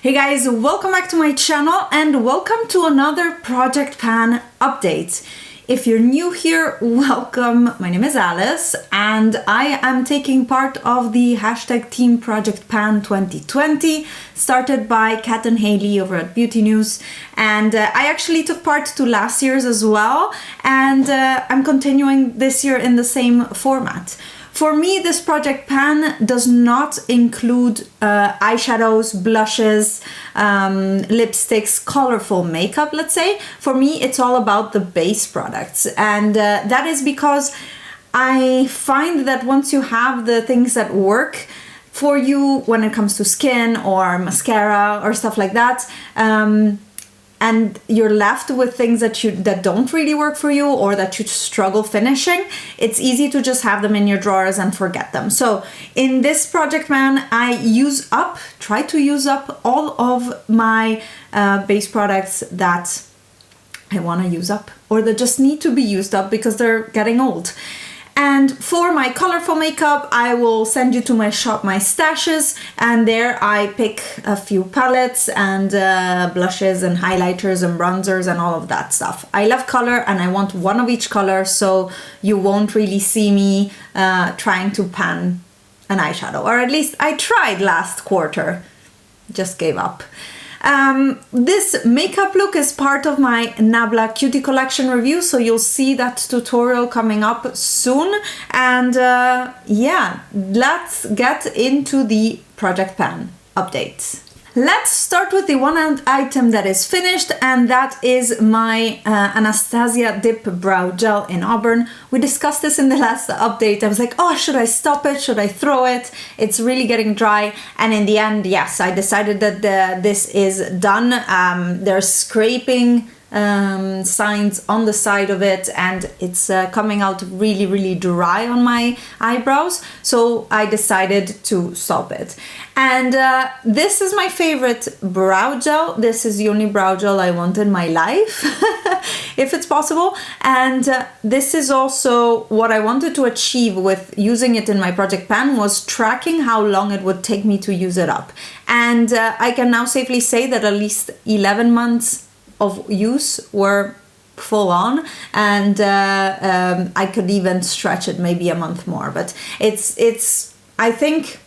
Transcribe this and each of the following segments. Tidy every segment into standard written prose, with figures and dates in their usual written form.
Hey guys, welcome back to my channel and welcome to another Project Pan update. If you're new here, welcome. My name is Alice and I am taking part of the hashtag teamprojectpan 2020 started by Kat and Haley over at Beauty News, and I actually took part to last year's as well, and I'm continuing this year in the same format. For me, this Project Pan does not include eyeshadows, blushes, lipsticks, colorful makeup, let's say. For me, it's all about the base products. And that is because I find that once you have the things that work for you when it comes to skin or mascara or stuff like that, and you're left with things that don't really work for you or that you struggle finishing, it's easy to just have them in your drawers and forget them. So in this Project Pan, I try to use up all of my base products that I want to use up or that just need to be used up because they're getting old. And for my colorful makeup, I will send you to my shop, My Stashes, and there I pick a few palettes and blushes and highlighters and bronzers and all of that stuff. I love color and I want one of each color, so you won't really see me trying to pan an eyeshadow, or at least I tried last quarter, just gave up. This makeup look is part of my Nabla Cutie Collection review, so you'll see that tutorial coming up soon. And yeah, let's get into the Project Pan update. Let's start with the one item that is finished, and that is my Anastasia Dip Brow Gel in Auburn. We discussed this in the last update. I was like, oh, should I stop it? Should I throw it? It's really getting dry. And in the end, yes, I decided that this is done. There's scraping signs on the side of it, and it's coming out really, really dry on my eyebrows. So I decided to stop it. And this is my favorite brow gel. This is the only brow gel I want in my life, if it's possible. And this is also what I wanted to achieve with using it in my Project Pan, was tracking how long it would take me to use it up. And I can now safely say that at least 11 months of use were full on, and I could even stretch it maybe a month more, but I think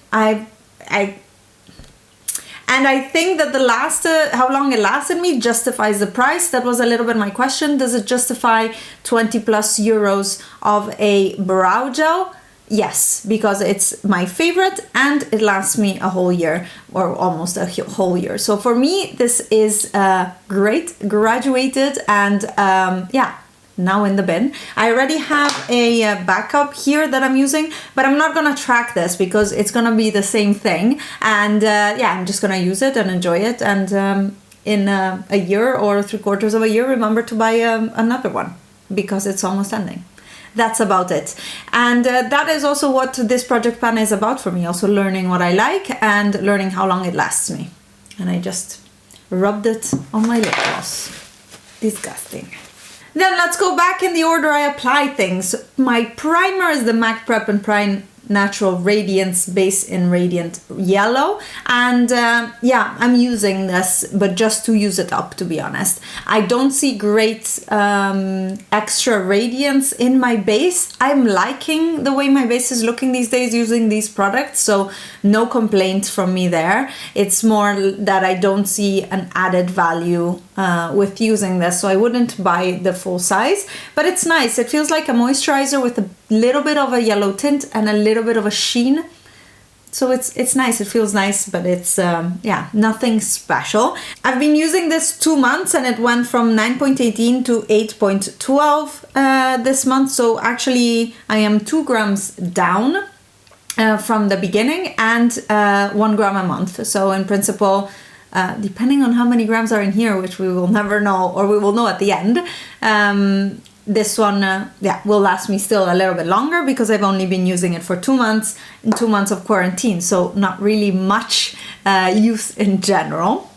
that the how long it lasted me justifies the price. That was a little bit my question. Does it justify 20 plus euros of a brow gel? Yes, because it's my favorite and it lasts me a whole year, or almost a whole year. So for me, this is great, graduated, and yeah, now in the bin. I already have a backup here that I'm using, but I'm not gonna track this because it's gonna be the same thing. And yeah, I'm just gonna use it and enjoy it. And in a year or 3/4 of a year, remember to buy another one because it's almost ending. That's about it. And that is also what this Project Pan is about for me. Also learning what I like and learning how long it lasts me. And I just rubbed it on my lip gloss. Disgusting. Then let's go back in the order I apply things. My primer is the MAC Prep and Prime Natural Radiance Base in Radiant Yellow, and yeah, I'm using this, but just to use it up, to be honest. I don't see great extra radiance in my base. I'm liking the way my base is looking these days using these products, so no complaints from me there. It's more that I don't see an added value with using this, so I wouldn't buy the full size, but it's nice. It feels like a moisturizer with a little bit of a yellow tint and a little bit of a sheen, so it's nice. It feels nice, but it's yeah, nothing special. I've been using this 2 months and it went from 9.18 to 8.12 this month, so actually I am 2 grams down from the beginning, and 1 gram a month. So in principle, depending on how many grams are in here, which we will never know, or we will know at the end, this one yeah, will last me still a little bit longer because I've only been using it for 2 months in 2 months of quarantine, so not really much use in general.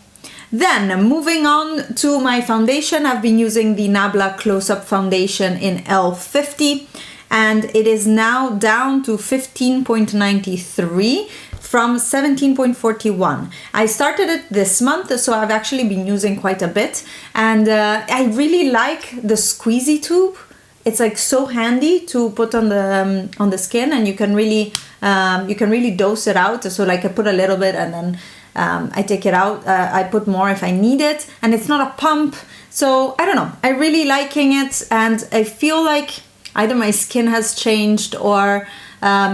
Then moving on to my foundation, I've been using the Nabla Close-Up Foundation in L50, and it is now down to 15.93 from 17.41. I started it this month, so I've actually been using quite a bit, and I really like the squeezy tube. It's like so handy to put on the skin, and you can really dose it out. So like I put a little bit and then I take it out. I put more if I need it, and it's not a pump. So I don't know. I'm really liking it, and I feel like either my skin has changed or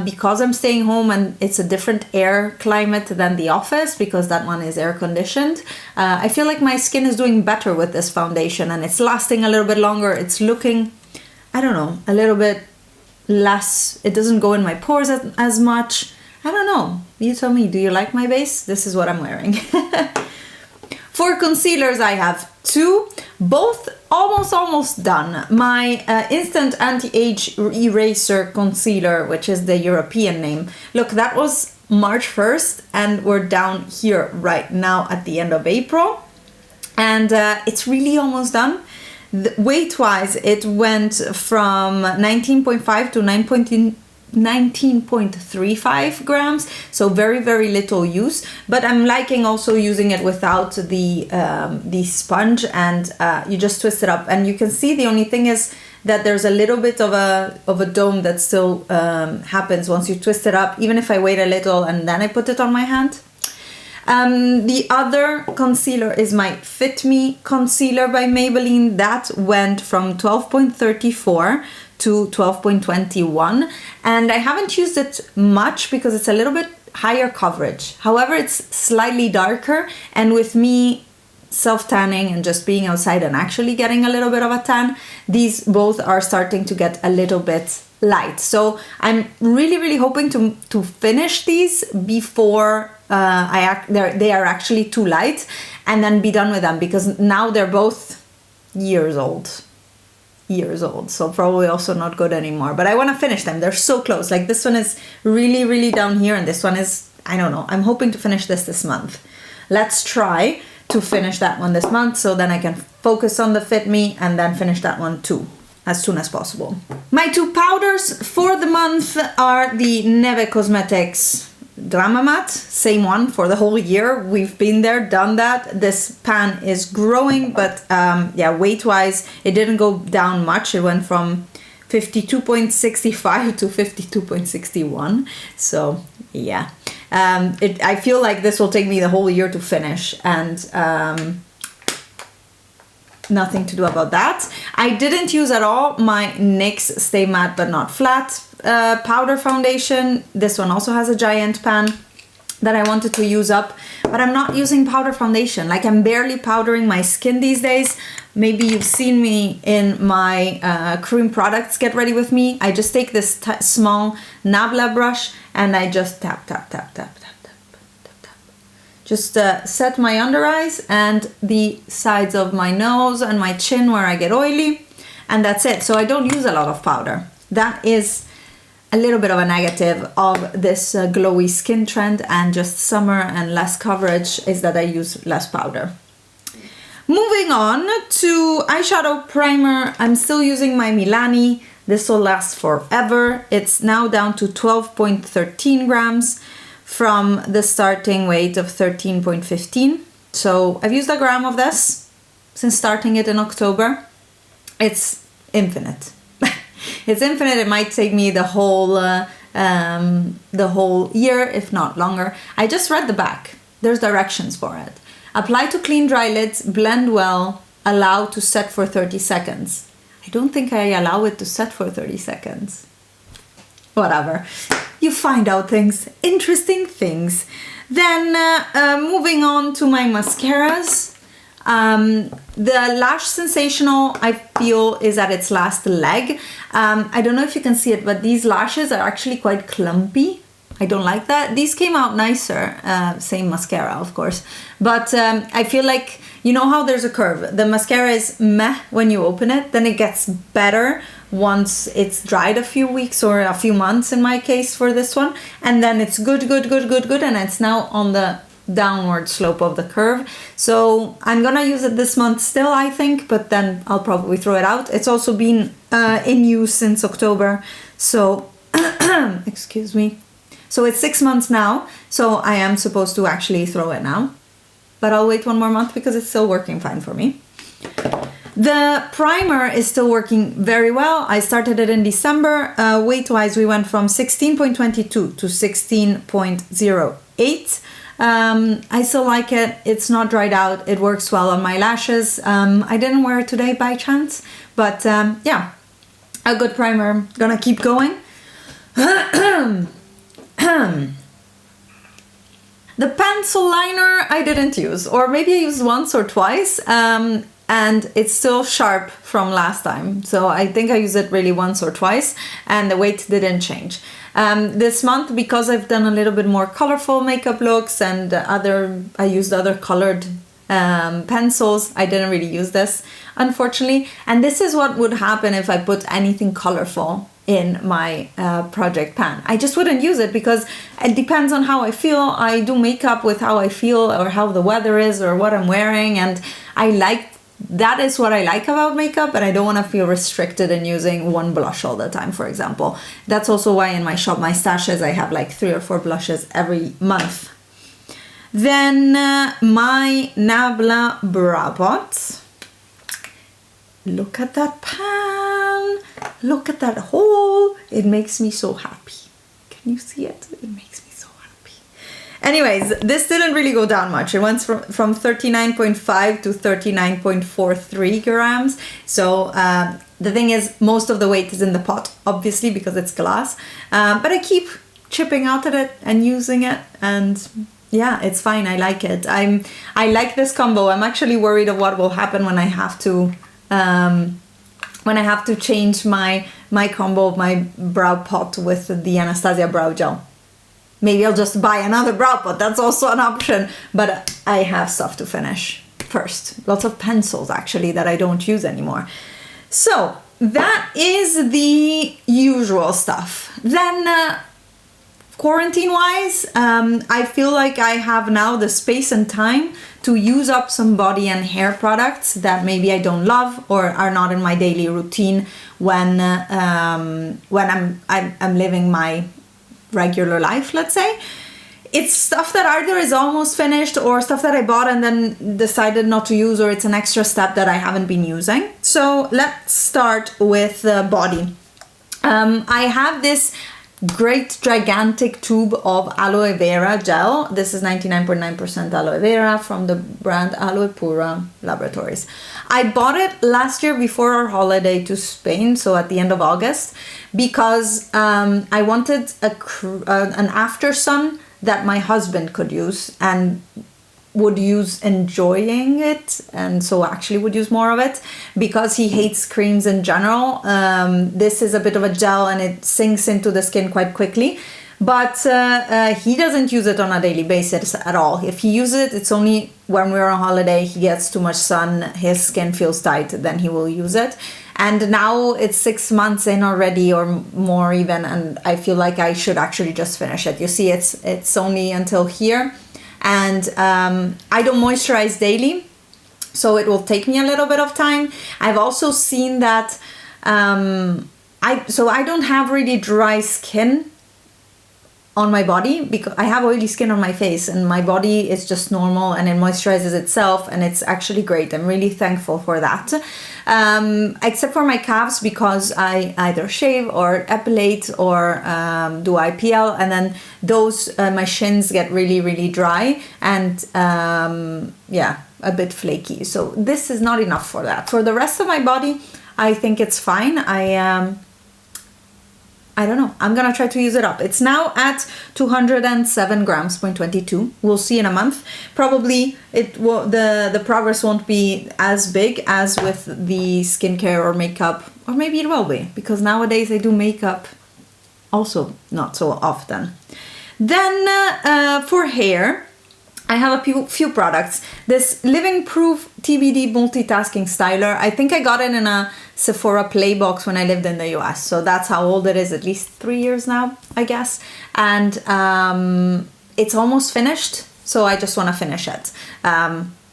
because I'm staying home and it's a different air climate than the office because that one is air conditioned. I feel like my skin is doing better with this foundation, and it's lasting a little bit longer. It's looking, I don't know, a little bit less. It doesn't go in my pores as much. I don't know. You tell me, do you like my base? This is what I'm wearing. For concealers, I have two, both almost done. My Instant Anti-Age Eraser Concealer, which is the European name. Look, that was March 1st, and we're down here right now at the end of April. And it's really almost done. Weight-wise, it went from 19.5 to 19.35 grams, so very, very little use. But I'm liking also using it without the sponge, and you just twist it up. And you can see the only thing is that there's a little bit of a dome that still happens once you twist it up, even if I wait a little and then I put it on my hand. The other concealer is my Fit Me concealer by Maybelline. That went from 12.34 to 12.21, and I haven't used it much because it's a little bit higher coverage. However, it's slightly darker, and with me self-tanning and just being outside and actually getting a little bit of a tan, these both are starting to get a little bit light. So I'm really hoping to finish these before they are actually too light, and then be done with them, because now they're both years old, so probably also not good anymore. But I want to finish them. They're so close. Like this one is really down here, and this one is, I don't know, I'm hoping to finish this month. Let's try to finish that one this month, so then I can focus on the Fit Me and then finish that one too as soon as possible. My two powders for the month are the Neve Cosmetics Drama Matte, same one for the whole year. We've been there, done that. This pan is growing, but yeah, weight wise it didn't go down much. It went from 52.65 to 52.61, so yeah. I feel like this will take me the whole year to finish, and nothing to do about that. I didn't use at all my NYX Stay Matte But Not Flat powder foundation. This one also has a giant pan that I wanted to use up, but I'm not using powder foundation. Like, I'm barely powdering my skin these days. Maybe you've seen me in my cream products Get Ready With Me. I just take this small Nabla brush and I just tap. Just set my under eyes and the sides of my nose and my chin where I get oily, and that's it. So I don't use a lot of powder. That is a little bit of a negative of this glowy skin trend and just summer and less coverage, is that I use less powder. Moving on to eyeshadow primer, I'm still using my Milani. This will last forever. It's now down to 12.13 grams from the starting weight of 13.15. So I've used a gram of this since starting it in October. It's infinite. It's infinite. It might take me the whole year, if not longer. I just read the back. There's directions for it. Apply to clean dry lids, blend well, allow to set for 30 seconds. I don't think I allow it to set for 30 seconds. Whatever. You find out things, interesting things. Then moving on to my mascaras. The Lash Sensational, I feel, is at its last leg. I don't know if you can see it, but these lashes are actually quite clumpy. I don't like that. These came out nicer, same mascara, of course. But I feel like, you know how there's a curve? The mascara is meh when you open it, then it gets better once it's dried a few weeks or a few months in my case for this one. And then it's good, and it's now on the downward slope of the curve. So I'm gonna use it this month still, I think, but then I'll probably throw it out. It's also been in use since October, so excuse me. So it's 6 months now, so I am supposed to actually throw it now. But I'll wait 1 more month because it's still working fine for me. The primer is still working very well. I started it in December. Weight-wise, we went from 16.22 to 16.08. I still like it. It's not dried out. It works well on my lashes. I didn't wear it today by chance, but yeah, a good primer. Gonna keep going. The pencil liner I didn't use, or maybe I used once or twice, and it's still sharp from last time. So I think I used it really once or twice, and the weight didn't change. This month, because I've done a little bit more colorful makeup looks and I used other colored pencils, I didn't really use this, unfortunately. And this is what would happen if I put anything colorful in my project pan. I just wouldn't use it because it depends on how I feel. I do makeup with how I feel or how the weather is or what I'm wearing, and that is what I like about makeup, but I don't want to feel restricted in using one blush all the time, for example. That's also why in my shop, my stashes, I have like 3 or 4 blushes every month. Then my Nabla Brow Pot. Look at that pan. Look at that hole. It makes me so happy. Can you see it? It makes me so happy. Anyways, this didn't really go down much. It went from 39.5 to 39.43 grams. So the thing is, most of the weight is in the pot, obviously, because it's glass. But I keep chipping out at it and using it, and yeah, it's fine. I like it. I like this combo. I'm actually worried of what will happen when I have to change my combo of my brow pot with the Anastasia brow gel. Maybe I'll just buy another brow pot. That's also an option. But I have stuff to finish first. Lots of pencils, actually, that I don't use anymore. So that is the usual stuff. Then quarantine-wise, I feel like I have now the space and time to use up some body and hair products that maybe I don't love or are not in my daily routine when I'm living my regular life, let's say. It's stuff that either is almost finished or stuff that I bought and then decided not to use, or it's an extra step that I haven't been using. So let's start with body. I have this great gigantic tube of aloe vera gel. This is 99.9% aloe vera from the brand Aloe Pura Laboratories. I bought it last year before our holiday to Spain, so at the end of August, because I wanted an after sun that my husband could use and would use enjoying it, and so actually would use more of it because he hates creams in general. This is a bit of a gel and it sinks into the skin quite quickly, but he doesn't use it on a daily basis at all. If he uses it, it's only when we're on holiday, he gets too much sun, his skin feels tight, then he will use it. And now it's 6 months in already, or more even, and I feel like I should actually just finish it. You see, it's only until here. And I don't moisturize daily, so it will take me a little bit of time. I've also seen that I don't have really dry skin on my body because I have oily skin on my face, and my body is just normal and it moisturizes itself, and it's actually great. I'm really thankful for that. Except for my calves, because I either shave or epilate or do IPL, and then those my shins get really, really dry and yeah, a bit flaky. So this is not enough for that. For the rest of my body, I think it's fine. I don't know. I'm going to try to use it up. It's now at 207 grams, 0.22. We'll see in a month. Probably the progress won't be as big as with the skincare or makeup, or maybe it will be, because nowadays I do makeup also not so often. Then for hair, I have a few products. This Living Proof TBD Multitasking Styler, I think I got it in a Sephora Play box when I lived in the US. So that's how old it is, at least 3 years now, I guess. And it's almost finished, so I just want to finish it.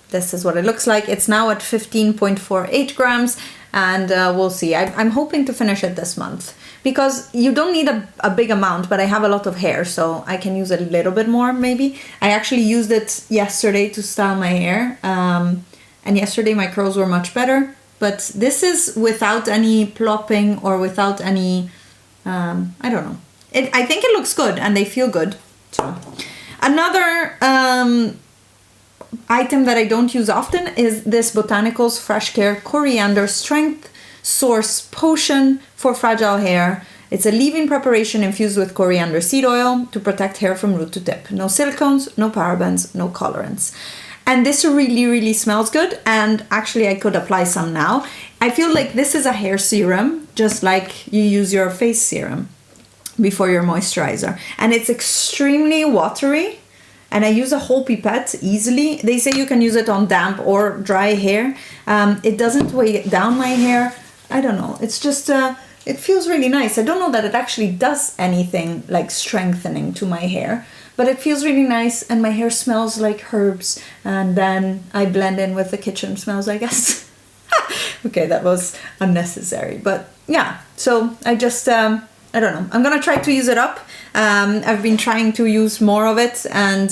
This is what it looks like. It's now at 15.48 grams, and we'll see. I'm hoping to finish it this month, because you don't need a big amount, but I have a lot of hair, so I can use a little bit more maybe. I actually used it yesterday to style my hair, and yesterday my curls were much better, but this is without any plopping or without any, I don't know. I think it looks good and they feel good. So another item that I don't use often is this Botanicals Fresh Care Coriander Strength Source Potion for fragile hair. It's a leave-in preparation infused with coriander seed oil to protect hair from root to tip. No silicones, no parabens, no colorants. And this really, really smells good. And actually I could apply some now. I feel like this is a hair serum, just like you use your face serum before your moisturizer. And it's extremely watery. And I use a whole pipette easily. They say you can use it on damp or dry hair. It doesn't weigh down my hair. I don't know. It's just, it feels really nice. I don't know that it actually does anything like strengthening to my hair, but it feels really nice and my hair smells like herbs. And then I blend in with the kitchen smells, I guess. Okay, that was unnecessary, but yeah. So I just, I don't know. I'm gonna try to use it up. I've been trying to use more of it, and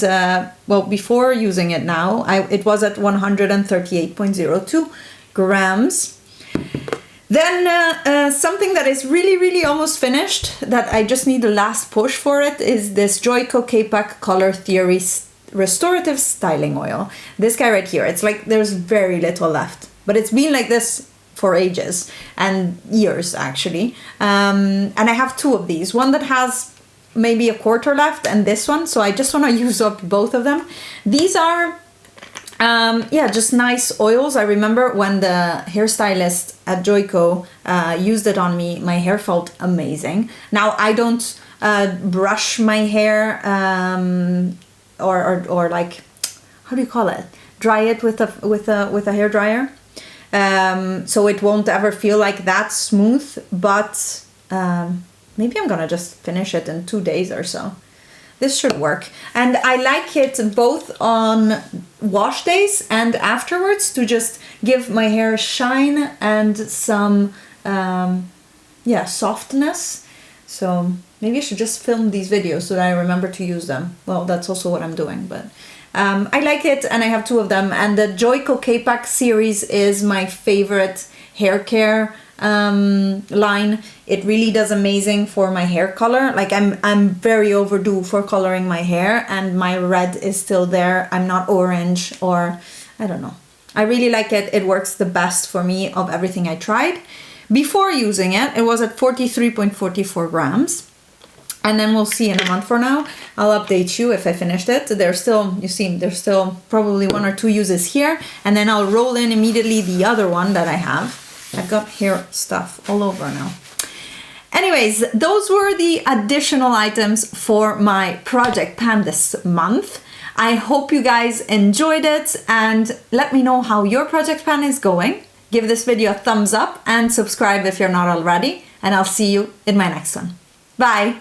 well, before using it now, it was at 138.02 grams. Then something that is really, really almost finished, that I just need the last push for it, is this Joytokey Color Theory Restorative Styling Oil. This guy right here, it's like there's very little left, but it's been like this for ages and years actually. And I have two of these, one that has maybe a quarter left and this one, so I just want to use up both of them. These are yeah, just nice oils. I remember when the hairstylist at Joyco used it on me, my hair felt amazing. Now I don't brush my hair or like, how do you call it, dry it with a hair dryer, so it won't ever feel like that smooth, but maybe I'm gonna just finish it in 2 days or so. This should work. And I like it both on wash days and afterwards to just give my hair shine and some, yeah, softness. So maybe I should just film these videos so that I remember to use them. Well, that's also what I'm doing, but I like it, and I have two of them. And the Joyco K-Pack series is my favorite hair care line. It really does amazing for my hair color. Like I'm very overdue for coloring my hair, and my red is still there. I'm not orange, or I don't know. I really like it. It works the best for me of everything I tried. Before using it, it was at 43.44 grams. And then we'll see in a month from now. I'll update you if I finished it. There's still, you see, there's still probably 1 or 2 uses here. And then I'll roll in immediately the other one that I have. I've got hair stuff all over now. Anyways, those were the additional items for my project pan this month. I hope you guys enjoyed it, and let me know how your project pan is going. Give this video a thumbs up and subscribe if you're not already, and I'll see you in my next one. Bye!